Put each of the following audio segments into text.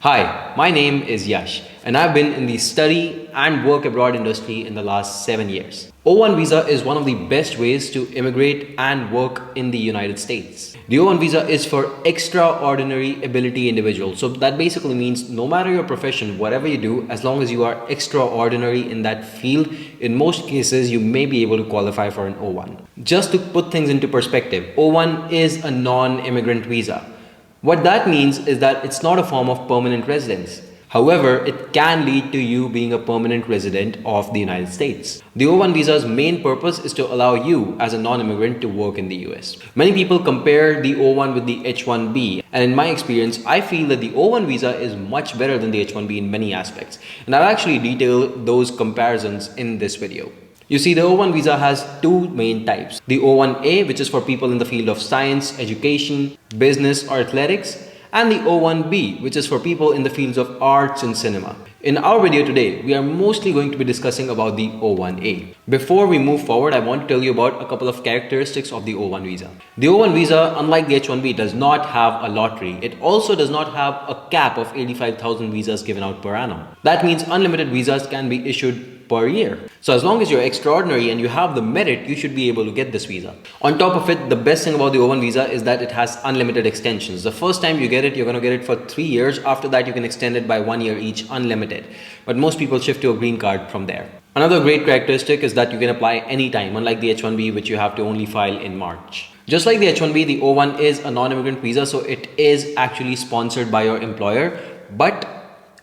Hi, my name is Yash, and I've been in the study and work abroad industry in the last 7 years. O-1 visa is one of the best ways to immigrate and work in the United States. The O-1 visa is for extraordinary ability individuals. So that basically means no matter your profession, whatever you do, as long as you are extraordinary in that field, in most cases you may be able to qualify for an O-1. Just to put things into perspective, O-1 is a non-immigrant visa. What that means is that it's not a form of permanent residence. However, it can lead to you being a permanent resident of the United States. The O-1 visa's main purpose is to allow you as a non-immigrant to work in the US. Many people compare the O-1 with the H-1B, and in my experience, I feel that the O-1 visa is much better than the H-1B in many aspects. And I've actually detailed those comparisons in this video. You see, the O-1 visa has two main types. The O-1A, which is for people in the field of science, education, business, or athletics, and the O-1B, which is for people in the fields of arts and cinema. In our video today, we are mostly going to be discussing about the O-1A. Before we move forward, I want to tell you about a couple of characteristics of the O-1 visa. The O-1 visa, unlike the H-1B, does not have a lottery. It also does not have a cap of 85,000 visas given out per annum. That means unlimited visas can be issued per year. So as long as you're extraordinary and you have the merit, you should be able to get this visa. On top of it, the best thing about the O-1 visa is that it has unlimited extensions. The first time you get it, you're going to get it for 3 years. After that, you can extend it by 1 year each, unlimited. But most people shift to a green card from there. Another great characteristic is that you can apply anytime, unlike the H-1B, which you have to only file in March. Just like the H-1B, the O-1 is a non-immigrant visa, so it is actually sponsored by your employer. But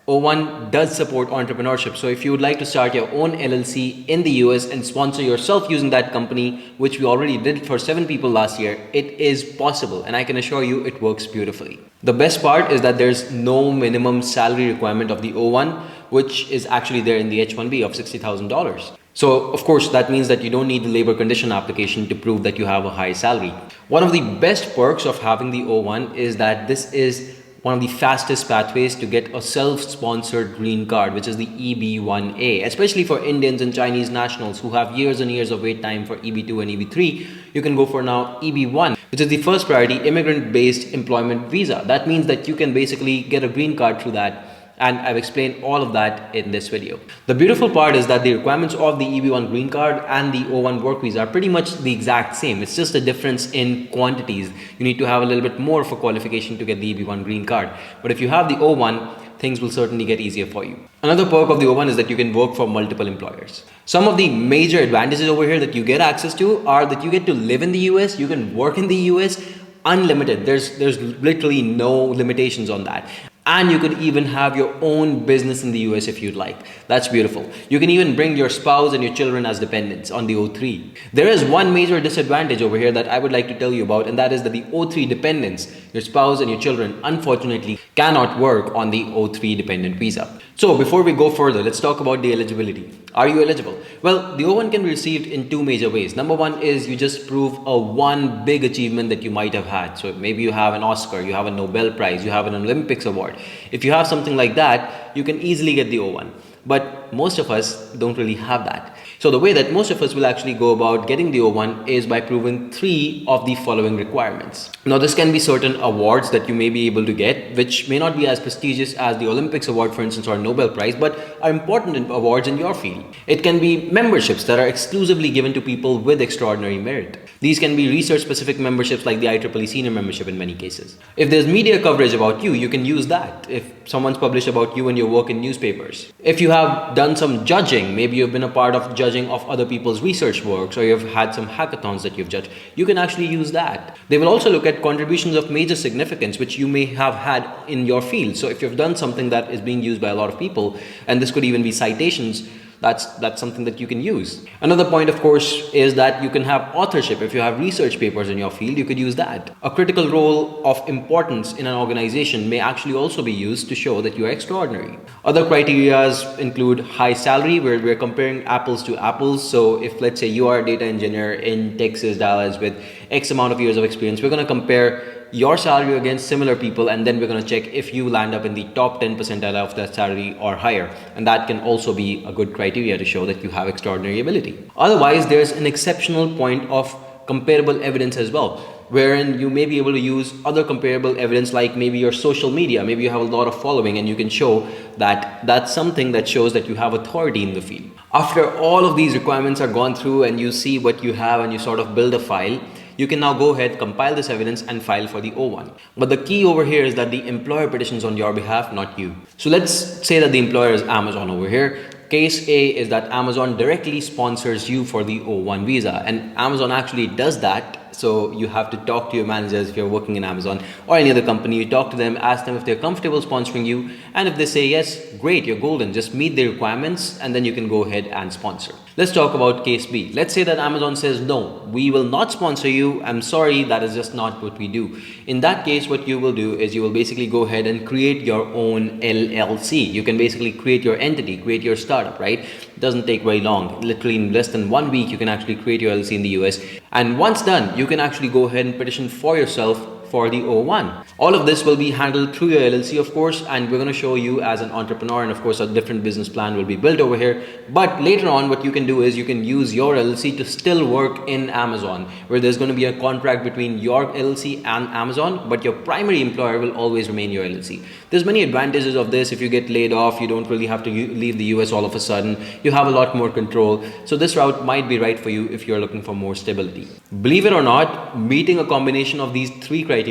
O-1 does support entrepreneurship. So if you would like to start your own LLC in the US and sponsor yourself using that company, which we already did for 7 people last year, it is possible, and I can assure you it works beautifully. The best part is that there's no minimum salary requirement of the O-1, which is actually there in the H-1B of $60,000. So of course that means that you don't need the labor condition application to prove that you have a high salary. One of the best perks of having the O-1 is that this is one of the fastest pathways to get a self-sponsored green card, which is the EB-1A, especially for Indians and Chinese nationals who have years and years of wait time for EB-2 and EB-3. You can go for now EB-1, which is the first priority immigrant-based employment visa. That means that you can basically get a green card through that. And I've explained all of that in this video. The beautiful part is that the requirements of the EB-1 green card and the O-1 work visa are pretty much the exact same. It's just a difference in quantities. You need to have a little bit more of a qualification to get the EB-1 green card. But if you have the O-1, things will certainly get easier for you. Another perk of the O-1 is that you can work for multiple employers. Some of the major advantages over here that you get access to are that you get to live in the US, you can work in the US, unlimited. There's literally no limitations on that. And you could even have your own business in the US if you'd like. That's beautiful. You can even bring your spouse and your children as dependents on the O3. There is one major disadvantage over here that I would like to tell you about, and that is that the O3 dependents, your spouse and your children, unfortunately cannot work on the O3 dependent visa. So before we go further, let's talk about the eligibility. Are you eligible? Well, the O-1 can be received in two major ways. Number one is you just prove one big achievement that you might have had. So maybe you have an Oscar, you have a Nobel Prize, you have an Olympics award. If you have something like that, you can easily get the O-1. But most of us don't really have that. So the way that most of us will actually go about getting the O-1 is by proving 3 of the following requirements. Now this can be certain awards that you may be able to get, which may not be as prestigious as the Olympics award, for instance, or Nobel Prize, but are important awards in your field. It can be memberships that are exclusively given to people with extraordinary merit. These can be research-specific memberships like the IEEE senior membership in many cases. If there's media coverage about you, you can use that. If someone's published about you and your work in newspapers. If you have done some judging, maybe you've been a part of judging of other people's research works, or you've had some hackathons that you've judged, you can actually use that. They will also look at contributions of major significance which you may have had in your field. So if you've done something that is being used by a lot of people, and this could even be citations, that's something that you can use. Another point, of course, is that you can have authorship. If you have research papers in your field, you could use that. A critical role of importance in an organization may actually also be used to show that you are extraordinary. Other criteria include high salary, where we're comparing apples to apples. So if, let's say, you are a data engineer in Texas, Dallas with X amount of years of experience, we're going to compare your salary against similar people, and then we're going to check if you land up in the top 10 percentile of that salary or higher. And that can also be a good criteria to show that you have extraordinary ability. Otherwise, there's an exceptional point of comparable evidence as well, wherein you may be able to use other comparable evidence like maybe your social media. Maybe you have a lot of following and you can show that that's something that shows that you have authority in the field. After all of these requirements are gone through and you see what you have and you sort of build a file, you can now go ahead, compile this evidence and file for the O-1. But the key over here is that the employer petitions on your behalf, not you. So let's say that the employer is Amazon over here. Case A is that Amazon directly sponsors you for the O-1 visa, and Amazon actually does that. So you have to talk to your managers if you're working in Amazon or any other company. You talk to them, ask them if they're comfortable sponsoring you, and if they say yes, great, you're golden. Just meet the requirements and then you can go ahead and sponsor. Let's talk about case B. Let's say that Amazon says, no, we will not sponsor you. I'm sorry, that is just not what we do. In that case, what you will do is you will basically go ahead and create your own LLC. You can basically create your entity, create your startup, right? It doesn't take very long. Literally in less than 1 week, you can actually create your LLC in the US. And once done, you can actually go ahead and petition for yourself for the O-1. All of this will be handled through your LLC, of course, and we're going to show you as an entrepreneur, and of course a different business plan will be built over here. But later on, what you can do is you can use your LLC to still work in Amazon, where there's going to be a contract between your LLC and Amazon, but your primary employer will always remain your LLC. There's many advantages of this. If you get laid off, you don't really have to leave the US all of a sudden. You have a lot more control. So this route might be right for you if you're looking for more stability. Believe it or not, meeting a combination of these three criteria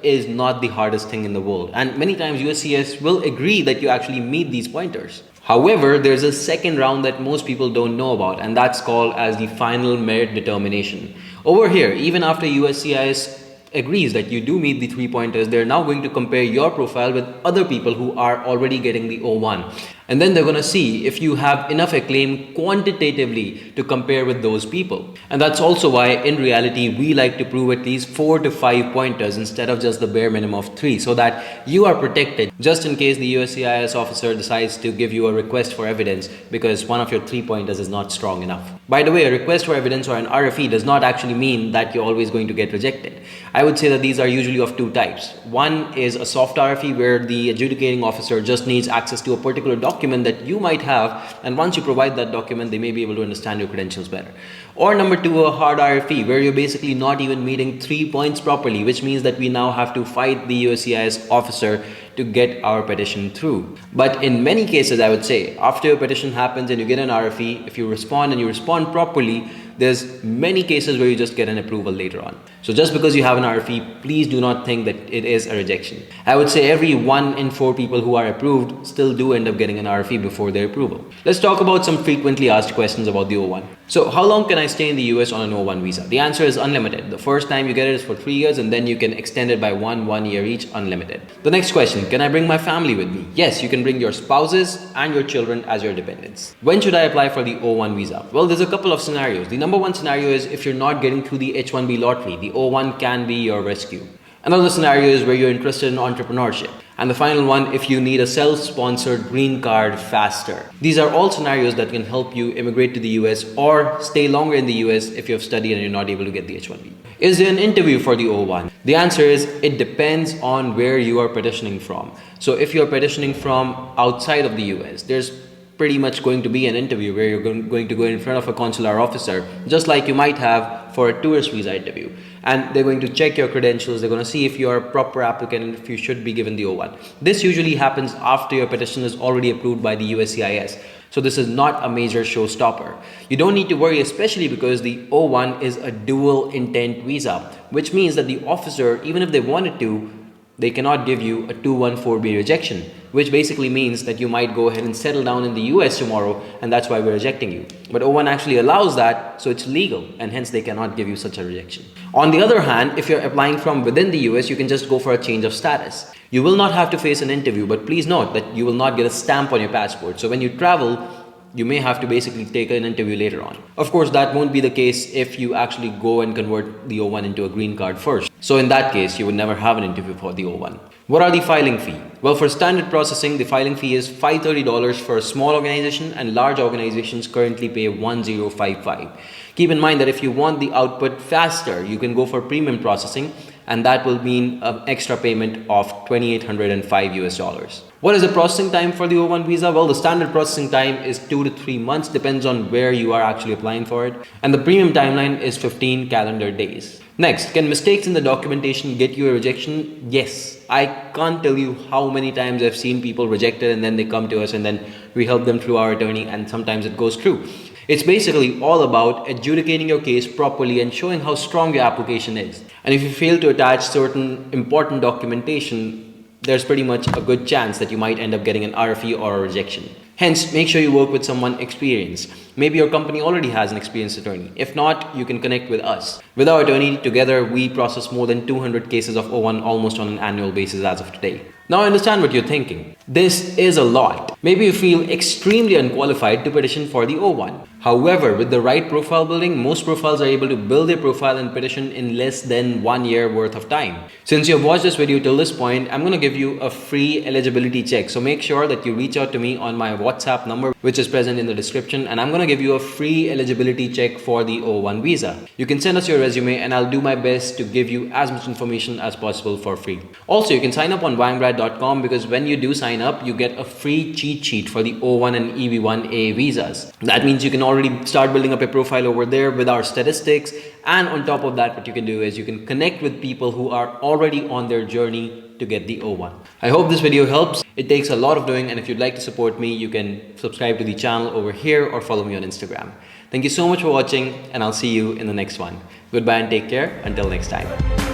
is not the hardest thing in the world, and many times USCIS will agree that you actually meet these pointers. However, there's a second round that most people don't know about, and that's called as the final merit determination. Over here, even after USCIS agrees that you do meet the 3 pointers, they're now going to compare your profile with other people who are already getting the O-1. And then they're going to see if you have enough acclaim quantitatively to compare with those people. And that's also why in reality, we like to prove at least 4 to 5 pointers instead of just the bare minimum of 3, so that you are protected just in case the USCIS officer decides to give you a request for evidence because one of your 3 pointers is not strong enough. By the way, a request for evidence or an RFE does not actually mean that you're always going to get rejected. I would say that these are usually of 2 types. One is a soft RFE where the adjudicating officer just needs access to a particular document that you might have, and once you provide that document, they may be able to understand your credentials better. Or number 2, a hard RFE where you're basically not even meeting 3 points properly, which means that we now have to fight the USCIS officer to get our petition through. But in many cases, I would say, after your petition happens and you get an RFE, if you respond and you respond properly, there's many cases where you just get an approval later on. So just because you have an RFE, please do not think that it is a rejection. I would say every 1 in 4 people who are approved still do end up getting an RFE before their approval. Let's talk about some frequently asked questions about the O-1. So how long can I stay in the US on an O-1 visa? The answer is unlimited. The first time you get it is for 3 years, and then you can extend it by 1 year each, unlimited. The next question, can I bring my family with me? Yes, you can bring your spouses and your children as your dependents. When should I apply for the O-1 visa? Well, there's a couple of scenarios. The number 1 scenario is if you're not getting through the H-1B lottery, the O-1 can be your rescue. Another scenario is where you're interested in entrepreneurship. And the final one, if you need a self-sponsored green card faster. These are all scenarios that can help you immigrate to the US or stay longer in the US if you have studied and you're not able to get the H-1B. Is there an interview for the O-1? The answer is it depends on where you are petitioning from. So if you're petitioning from outside of the US, there's pretty much going to be an interview where you're going to go in front of a consular officer, just like you might have for a tourist visa interview. And they're going to check your credentials. They're going to see if you're a proper applicant and if you should be given the O-1. This usually happens after your petition is already approved by the USCIS. So this is not a major showstopper. You don't need to worry, especially because the O-1 is a dual intent visa, which means that the officer, even if they wanted to, they cannot give you a 214B rejection, which basically means that you might go ahead and settle down in the US tomorrow, and that's why we're rejecting you. But O-1 actually allows that, so it's legal, and hence they cannot give you such a rejection. On the other hand, if you're applying from within the US, you can just go for a change of status. You will not have to face an interview, but please note that you will not get a stamp on your passport. So when you travel, you may have to basically take an interview later on. Of course, that won't be the case if you actually go and convert the O-1 into a green card first. So in that case, you would never have an interview for the O-1. What are the filing fee? Well, for standard processing, the filing fee is $530 for a small organization, and large organizations currently pay $1055. Keep in mind that if you want the output faster, you can go for premium processing, and that will mean an extra payment of $2,805. What is the processing time for the O-1 visa? Well, the standard processing time is 2 to 3 months, depends on where you are actually applying for it. And the premium timeline is 15 calendar days. Next, can mistakes in the documentation get you a rejection? Yes. I can't tell you how many times I've seen people rejected and then they come to us and then we help them through our attorney, and sometimes it goes through. It's basically all about adjudicating your case properly and showing how strong your application is. And if you fail to attach certain important documentation, there's pretty much a good chance that you might end up getting an RFE or a rejection. Hence, make sure you work with someone experienced. Maybe your company already has an experienced attorney. If not, you can connect with us. With our attorney, together we process more than 200 cases of O1 almost on an annual basis as of today. Now I understand what you're thinking. This is a lot. Maybe you feel extremely unqualified to petition for the O1. However, with the right profile building, most profiles are able to build their profile and petition in less than 1 year worth of time. Since you have watched this video till this point, I'm going to give you a free eligibility check. So make sure that you reach out to me on my WhatsApp number, which is present in the description, and I'm going to give you a free eligibility check for the O1 visa. You can send us your resume and I'll do my best to give you as much information as possible for free. Also, you can sign up on YMGrad.com, because when you do sign up, you get a free cheat sheet for the O1 and EB1A visas. That means you can already start building up a profile over there with our statistics, and on top of that, what you can do is you can connect with people who are already on their journey to get the O1. I hope this video helps. It takes a lot of doing, and if you'd like to support me, you can subscribe to the channel over here or follow me on Instagram. Thank you so much for watching, and I'll see you in the next one. Goodbye and take care. Until next time.